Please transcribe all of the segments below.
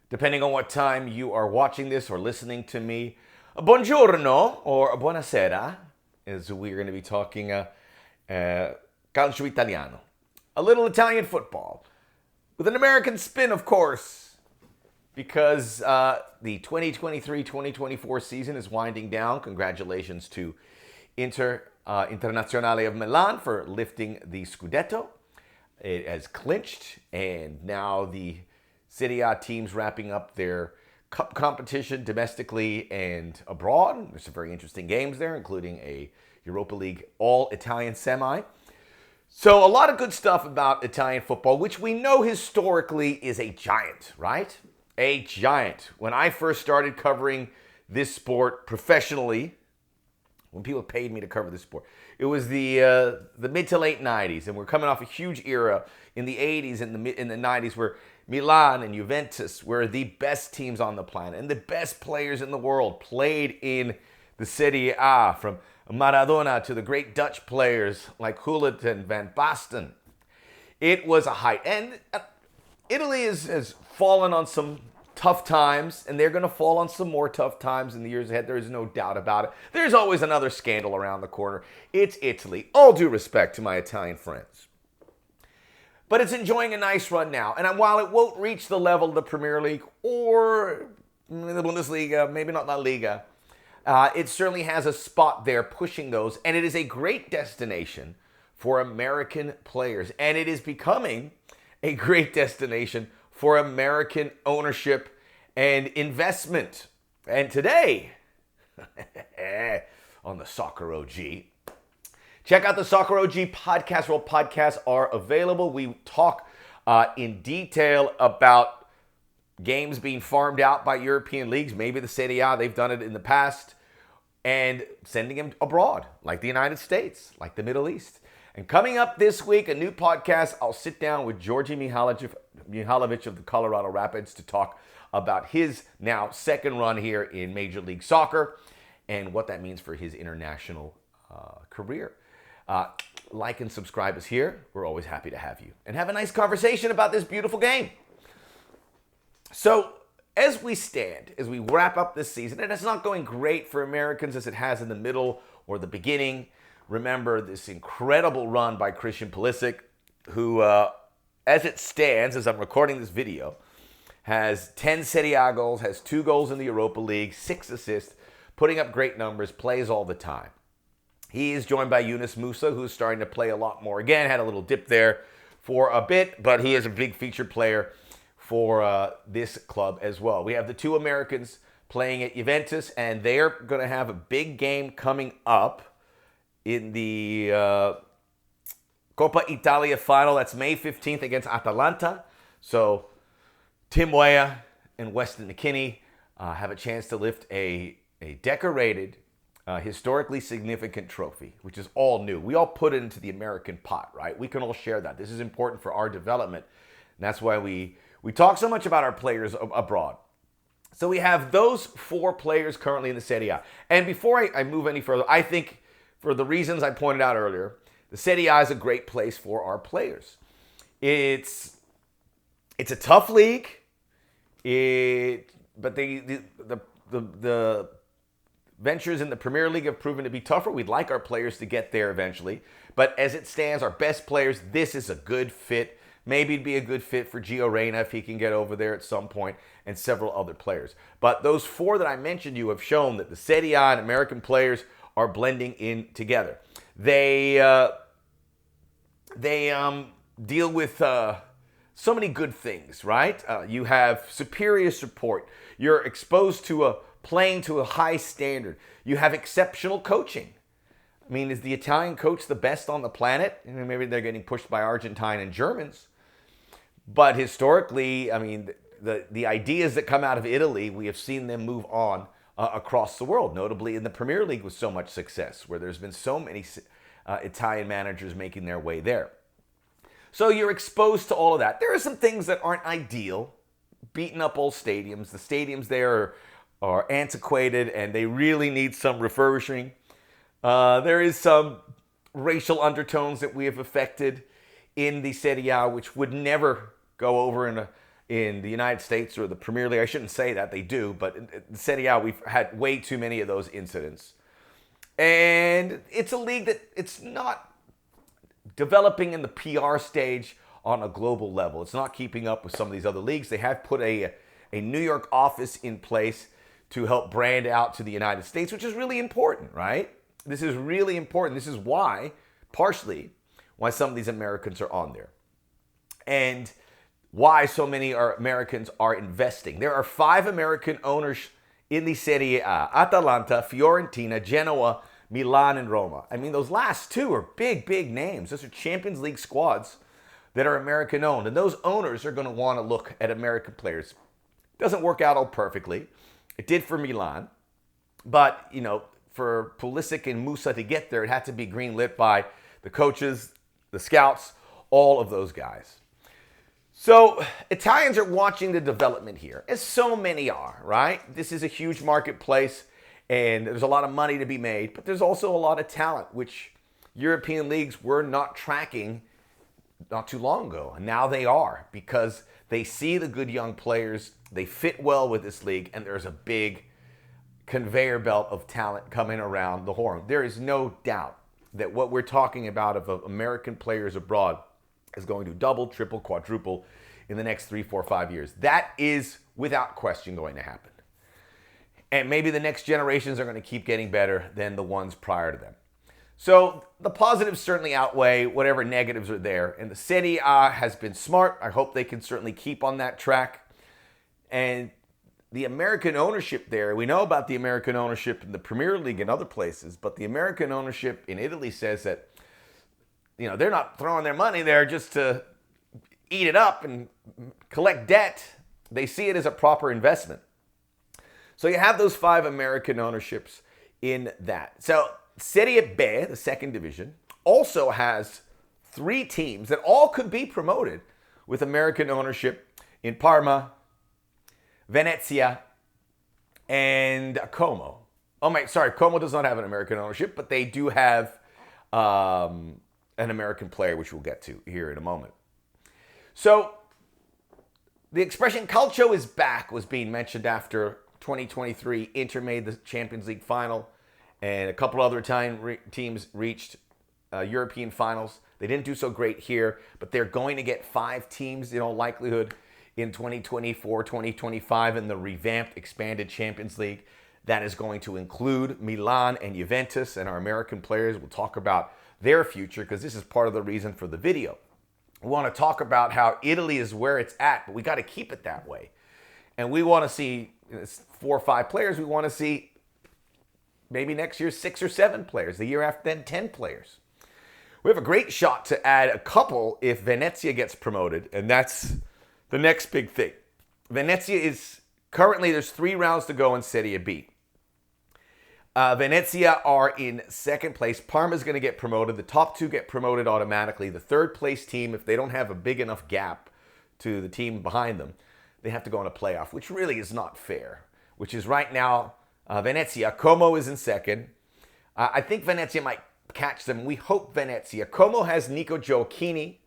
depending on what time you are watching this or listening to me. Buongiorno or buonasera, as we're going to be talking calcio italiano. A little Italian football with an American spin, of course, because the 2023-2024 season is winding down. Congratulations to Internazionale of Milan for lifting the Scudetto. It has clinched, and now the Serie A teams wrapping up their cup competition domestically and abroad. There's some very interesting games there, including a Europa League all-Italian semi. So a lot of good stuff about Italian football, which we know historically is a giant, right? A giant. When I first started covering this sport professionally, when people paid me to cover this sport, it was the mid to late 90s, and we're coming off a huge era in the 80s and in the 90s where Milan and Juventus were the best teams on the planet and the best players in the world played in the Serie A, from Maradona to the great Dutch players like Gullit and Van Basten. It was a height. And Italy has fallen on some tough times, and they're going to fall on some more tough times in the years ahead. There is no doubt about it. There's always another scandal around the corner. It's Italy. All due respect to my Italian friends. But it's enjoying a nice run now. And while it won't reach the level of the Premier League or the Bundesliga, maybe not La Liga, it certainly has a spot there pushing those. And it is a great destination for American players. And it is becoming a great destination for American ownership and investment. And today, on the Soccer OG, check out the Soccer OG podcast, where all podcasts are available. We talk in detail about games being farmed out by European leagues, maybe the Serie A, they've done it in the past, and sending them abroad, like the United States, like the Middle East. And coming up this week, a new podcast, I'll sit down with Georgi Mihalovic of the Colorado Rapids to talk about his now second run here in Major League Soccer and what that means for his international career. Like and subscribe us here. We're always happy to have you. And have a nice conversation about this beautiful game. So, as we stand, as we wrap up this season, and it's not going great for Americans as it has in the middle or the beginning. Remember this incredible run by Christian Pulisic, who, as it stands, as I'm recording this video, has 10 Serie A goals, has 2 goals in the Europa League, 6 assists, putting up great numbers, plays all the time. He is joined by Yunus Musa, who's starting to play a lot more. Again, had a little dip there for a bit, but he is a big featured player for this club as well. We have the 2 Americans playing at Juventus, and they're going to have a big game coming up in the Coppa Italia final. That's May 15th against Atalanta. So Tim Weah and Weston McKennie have a chance to lift a decorated, historically significant trophy, which is all new. We all put it into the American pot, right? We can all share that. This is important for our development. And that's why we talk so much about our players abroad. So we have those 4 players currently in the Serie A. And before I move any further, I think for the reasons I pointed out earlier, the Serie A is a great place for our players. It's a tough league, but the ventures in the Premier League have proven to be tougher. We'd like our players to get there eventually. But as it stands, our best players, this is a good fit. Maybe it'd be a good fit for Gio Reyna if he can get over there at some point, and several other players. But those 4 that I mentioned you have shown that the Serie A and American players are blending in together. They deal with so many good things, right? You have superior support. You're exposed to playing to a high standard. You have exceptional coaching. I mean, is the Italian coach the best on the planet? Maybe they're getting pushed by Argentine and Germans. But historically, I mean, the ideas that come out of Italy, we have seen them move on across the world, notably in the Premier League with so much success, where there's been so many Italian managers making their way there. So you're exposed to all of that. There are some things that aren't ideal. Beaten up old stadiums. The stadiums there are antiquated, and they really need some refurbishing. There is some racial undertones that we have affected in the Serie A, which would never go over in the United States or the Premier League. I shouldn't say that, they do, but in Serie A, we've had way too many of those incidents. And it's a league that it's not developing in the PR stage on a global level. It's not keeping up with some of these other leagues. They have put a New York office in place to help brand out to the United States, which is really important, right? This is really important. This is why, partially, why some of these Americans are on there. And why so many Americans are investing. There are 5 American owners in the Serie A: Atalanta, Fiorentina, Genoa, Milan, and Roma. I mean, those last 2 are big, big names. Those are Champions League squads that are American owned. And those owners are going to want to look at American players. It doesn't work out all perfectly. It did for Milan. But, for Pulisic and Musa to get there, it had to be greenlit by the coaches, the scouts, all of those guys. So Italians are watching the development here, as so many are, right? This is a huge marketplace, and there's a lot of money to be made, but there's also a lot of talent, which European leagues were not tracking not too long ago. And now they are, because they see the good young players, they fit well with this league, and there's a big conveyor belt of talent coming around the horn. There is no doubt that what we're talking about of American players abroad is going to double, triple, quadruple in the next 3, 4, 5 years. That is without question going to happen. And maybe the next generations are going to keep getting better than the ones prior to them. So the positives certainly outweigh whatever negatives are there. And the Serie A has been smart. I hope they can certainly keep on that track. And the American ownership there, we know about the American ownership in the Premier League and other places, but the American ownership in Italy says that they're not throwing their money there just to eat it up and collect debt. They see it as a proper investment. So you have those 5 American ownerships in that. So Serie B, the second division, also has 3 teams that all could be promoted with American ownership in Parma, Venezia, and Como. Como does not have an American ownership, but they do have an American player, which we'll get to here in a moment. So the expression "calcio is back" was being mentioned after 2023. Inter made the Champions League final, and a couple other Italian teams reached European finals. They didn't do so great here, but they're going to get 5 teams, likelihood in 2024, 2025 in the revamped, expanded Champions League. That is going to include Milan and Juventus, and our American players. We'll talk about their future, because this is part of the reason for the video. We want to talk about how Italy is where it's at, but we got to keep it that way. And we want to see 4 or 5 players. We want to see maybe next year 6 or 7 players. The year after then, 10 players. We have a great shot to add a couple if Venezia gets promoted, and that's the next big thing. Venezia is currently, there's 3 rounds to go in Serie B. Venezia are in second place. Parma's going to get promoted. The top 2 get promoted automatically. The third place team, if they don't have a big enough gap to the team behind them, they have to go in a playoff, which really is not fair. Which is right now, Venezia. Como is in second. I think Venezia might catch them. We hope Venezia. Como has Nico Gioacchini,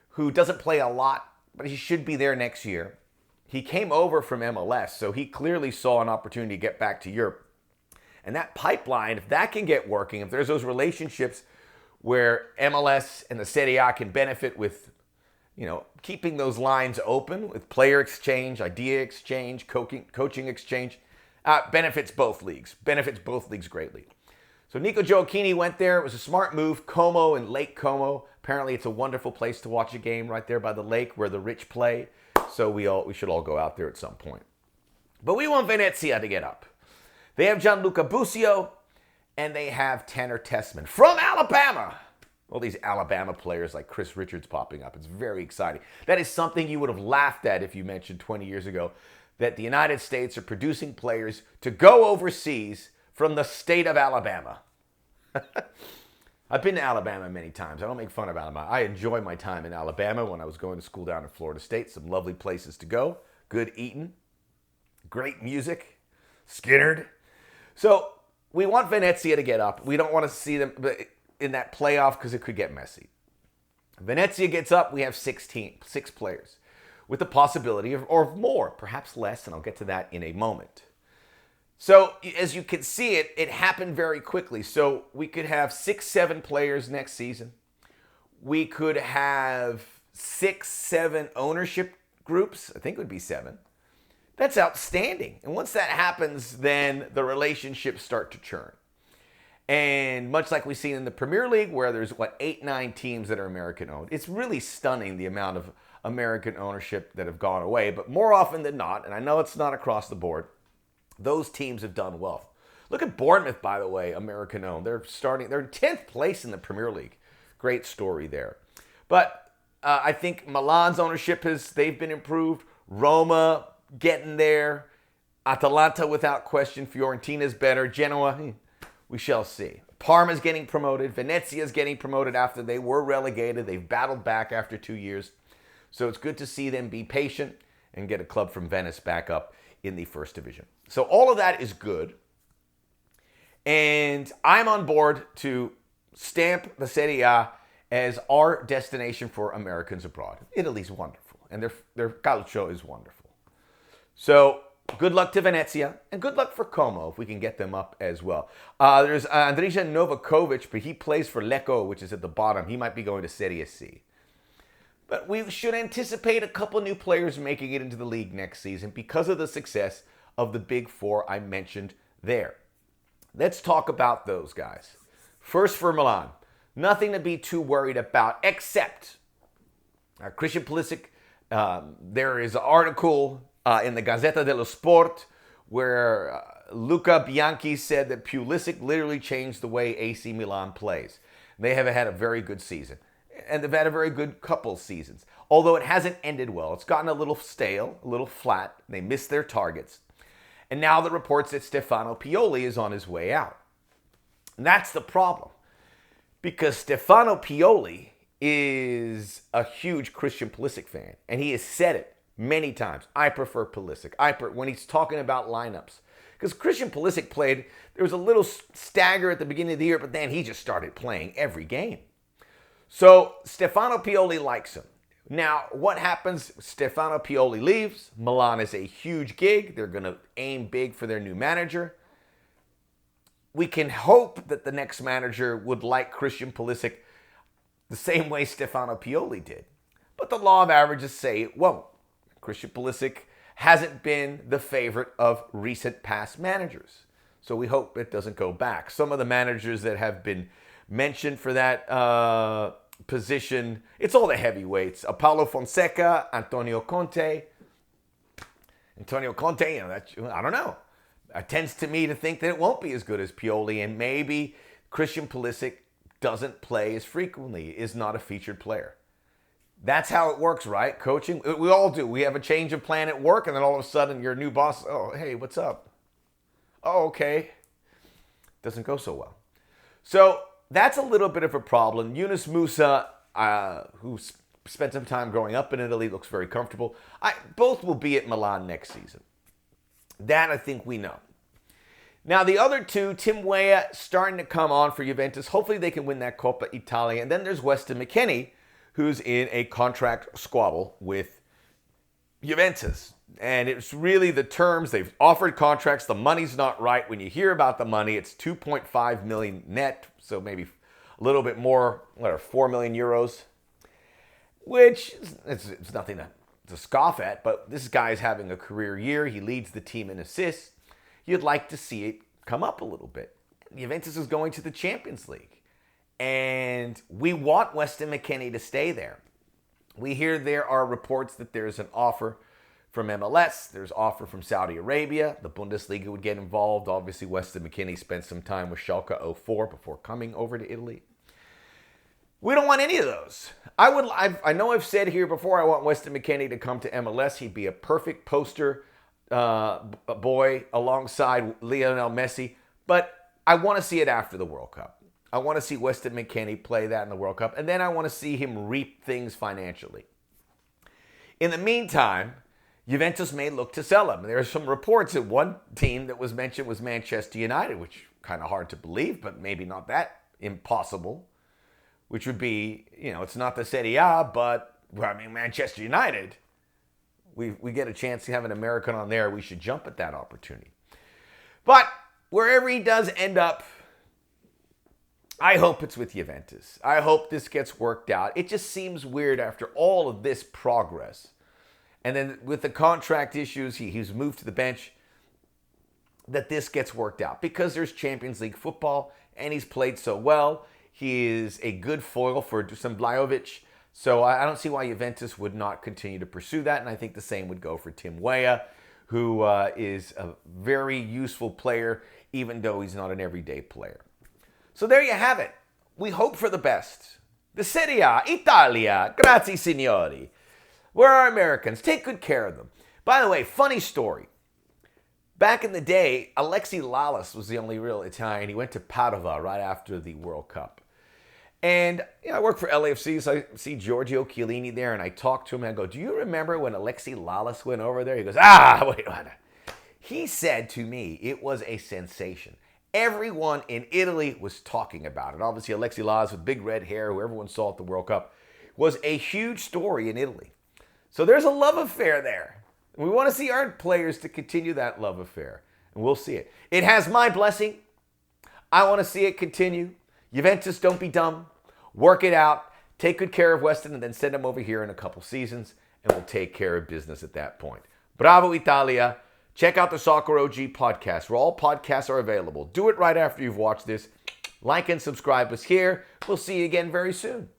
who doesn't play a lot, but he should be there next year. He came over from MLS, so he clearly saw an opportunity to get back to Europe. And that pipeline, if that can get working, if there's those relationships where MLS and the Serie A can benefit with, keeping those lines open with player exchange, idea exchange, coaching exchange, benefits both leagues greatly. So Nico Gioacchini went there. It was a smart move. Como and Lake Como. Apparently it's a wonderful place to watch a game right there by the lake where the rich play. So we should all go out there at some point. But we want Venezia to get up. They have Gianluca Busio, and they have Tanner Tessman from Alabama. All these Alabama players like Chris Richards popping up. It's very exciting. That is something you would have laughed at if you mentioned 20 years ago, that the United States are producing players to go overseas from the state of Alabama. I've been to Alabama many times. I don't make fun of Alabama. I enjoy my time in Alabama when I was going to school down in Florida State. Some lovely places to go. Good eating. Great music. Skinnerd. So we want Venezia to get up. We don't want to see them in that playoff because it could get messy. Venezia gets up. We have 6 players. with the possibility of or more, perhaps less, and I'll get to that in a moment. So as you can see, it happened very quickly. So we could have 6, 7 players next season. We could have 6, 7 ownership groups. I think it would be 7. That's outstanding. And once that happens, then the relationships start to churn. And much like we've seen in the Premier League, where there's, 8, 9 teams that are American-owned, it's really stunning the amount of American ownership that have gone away. But more often than not, and I know it's not across the board, those teams have done well. Look at Bournemouth, by the way, American-owned. They're in 10th place in the Premier League. Great story there. But I think Milan's ownership they've been improved. Roma getting there. Atalanta without question. Fiorentina's better. Genoa, we shall see. Parma's getting promoted. Venezia's getting promoted after they were relegated. They've battled back after 2 years. So it's good to see them be patient and get a club from Venice back up in the first division. So all of that is good. And I'm on board to stamp the Serie A as our destination for Americans abroad. Italy's wonderful, and their calcio is wonderful. So good luck to Venezia, and good luck for Como if we can get them up as well. There's Andrija Novakovic, but he plays for Lecco, which is at the bottom. He might be going to Serie C. But we should anticipate a couple new players making it into the league next season because of the success of the big 4 I mentioned there. Let's talk about those guys. First for Milan. Nothing to be too worried about, except Christian Pulisic. There is an article in the Gazzetta dello Sport where Luca Bianchi said that Pulisic literally changed the way AC Milan plays. They have had a very good season, and they've had a very good couple seasons. Although it hasn't ended well. It's gotten a little stale, a little flat. They missed their targets. And now the reports that Stefano Pioli is on his way out. And that's the problem. Because Stefano Pioli is a huge Christian Pulisic fan. And he has said it many times. I prefer Pulisic. When he's talking about lineups. Because Christian Pulisic played, there was a little stagger at the beginning of the year, but then he just started playing every game. So Stefano Pioli likes him. Now, what happens? Stefano Pioli leaves. Milan is a huge gig. They're going to aim big for their new manager. We can hope that the next manager would like Christian Pulisic the same way Stefano Pioli did. But the law of averages say it won't. Christian Pulisic hasn't been the favorite of recent past managers. So we hope it doesn't go back. Some of the managers that have been mentioned for that position, it's all the heavyweights. Paulo Fonseca, Antonio Conte. Antonio Conte, I don't know. It tends to me to think that it won't be as good as Pioli, and maybe Christian Pulisic doesn't play as frequently, is not a featured player. That's how it works, right? Coaching, we all do. We have a change of plan at work, and then all of a sudden your new boss, oh, hey, what's up? Oh, okay. Doesn't go so well. So that's a little bit of a problem. Yunus Musa, who spent some time growing up in Italy, looks very comfortable. Both will be at Milan next season. That I think we know. Now the other two, Tim Weah starting to come on for Juventus. Hopefully they can win that Coppa Italia. And then there's Weston McKennie, who's in a contract squabble with Juventus. And it's really the terms. They've offered contracts. The money's not right. When you hear about the money, it's 2.5 million net. So maybe a little bit more, 4 million euros. Which it's nothing to scoff at, but this guy's having a career year. He leads the team in assists. You'd like to see it come up a little bit. Juventus is going to the Champions League, and we want Weston McKennie to stay there. We hear there are reports that there's an offer from MLS. There's offer from Saudi Arabia. The Bundesliga would get involved. Obviously, Weston McKennie spent some time with Schalke 04 before coming over to Italy. We don't want any of those. I know I've said here before I want Weston McKennie to come to MLS. He'd be a perfect poster boy alongside Lionel Messi. But I want to see it after the World Cup. I want to see Weston McKennie play that in the World Cup. And then I want to see him reap things financially. In the meantime, Juventus may look to sell him. There are some reports that one team that was mentioned was Manchester United, which kind of hard to believe, but maybe not that impossible. Which would be, it's not the Serie A, but, Manchester United. we get a chance to have an American on there, we should jump at that opportunity. But wherever he does end up, I hope it's with Juventus. I hope this gets worked out. It just seems weird after all of this progress. And then with the contract issues, he's moved to the bench, that this gets worked out. Because there's Champions League football, and he's played so well. He is a good foil for Dusan Vlahovic. So I don't see why Juventus would not continue to pursue that. And I think the same would go for Tim Weah, who is a very useful player, even though he's not an everyday player. So there you have it. We hope for the best. The Serie A, Italia, grazie signori. We're our Americans. Take good care of them. By the way, funny story. Back in the day, Alexi Lalas was the only real Italian. He went to Padova right after the World Cup. And I work for LAFC, so I see Giorgio Chiellini there, and I talk to him, and I go, do you remember when Alexi Lalas went over there? He goes, wait. He said to me it was a sensation. Everyone in Italy was talking about it. Obviously, Alexi Lalas with big red hair, who everyone saw at the World Cup, was a huge story in Italy. So there's a love affair there. We want to see our players to continue that love affair, and we'll see it. It has my blessing. I want to see it continue. Juventus, don't be dumb. Work it out. Take good care of Weston, and then send him over here in a couple seasons, and we'll take care of business at that point. Bravo, Italia. Check out the Soccer OG podcast, where all podcasts are available. Do it right after you've watched this. Like and subscribe us here. We'll see you again very soon.